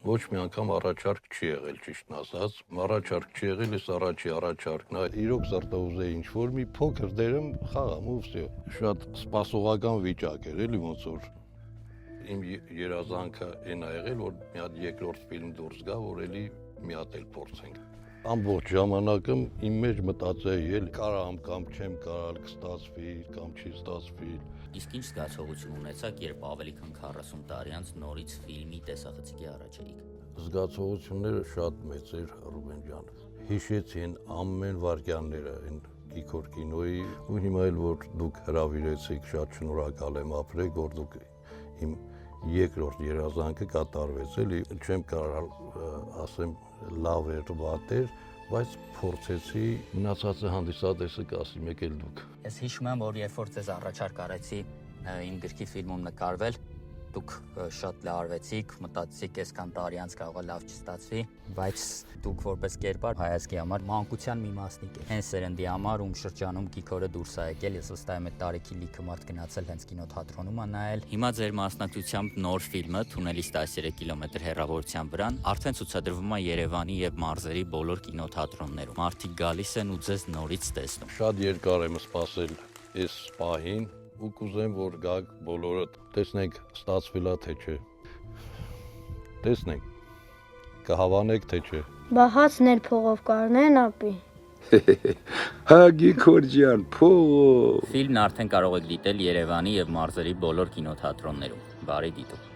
Ոչ մի անգամ առաջարկ չի եղել, ճիշտն ասած, առաջարկ չի եղել, ես առաջի առաջարկն է, իրոք սրտը ուզեի ինչ-որ մի փոքր դերեմ խաղամ ու վсё։ Շատ սպասողական վիճակ էր, էլի ոնց որ իմ երազանքը այն ա եղել, որ մի հատ երկրորդ ֆիլմ դուրս գա, որ էլի մի հատ էլ փորձենք։ Ամբողջ ժամանակը իմ մեջ մտածեի, էլի կարամ կամ չեմ կարալ, կստացվի կամ չի ստացվի։ Իսկ ինչ զգացողություն ունեցաք, երբ ավելի քան 40 տարի անց նորից ֆիլմի տեսախցիկի առաջ էիք։ Զգացողությունները շատ մեծ էր, Ռուբեն ջան։ Հիշեցին ամեն վայրկյանները այն Գիգոր կինոյի ու հիմա էլ որ դուք հրավիրեցիք, շատ շնորհակալ եմ ապրեք, որ դուք իմ երկրորդ երազանքը կատարվեց, էլի չեմ կարալ ասեմ լավ էր, վատ էր, բայց փորձեցի մնացածը հանդիսատեսը կասի մեկ էլ դուք։ Ես հիշում եմ, որ երբ որ ձեզ առաջարկ արեցի իմ գրքի ֆիլմում նկարվել, դուք շատ լարվեցիք, մտածեցիք այսքան տարի անց կարող է լավ չստացվի, բայց դուք որպես կերպար հայացքի համար մանկության մի մասնիկ եք։ Հենց սերնդի համար ում շրջանում Գիգորը դուրս ա եկել, ես վստահ եմ այդ տարիքի լիքը մարդ գնացել հենց կինոթատրոնում ա նայել։ Հիմա ձեր մասնակցությամբ նոր ֆիլմը Թունելից 13 կիլոմետր հեռավորության վրան արդեն ցուցադրվում է Երևանի եւ մարզերի բոլոր կինոթատրոններում։ Մարդիկ գալիս են ու ձեզ նորից տեսնում։ Շատ երկար եմ սպասել այս պահին ու կուզեմ որ գաք բոլորը տեսնենք ստացվել է թե չէ։ Տեսնենք։ Կհավանեք թե չէ։ Բա հացն էլ փողով կարնեն ապի։ Հա Գիգոր ջան, փողով։ Ֆիլմն արդեն կարող եք դիտել Երևանի եւ մարզերի բոլոր կինոթատրոններում։ Բարի դիտում։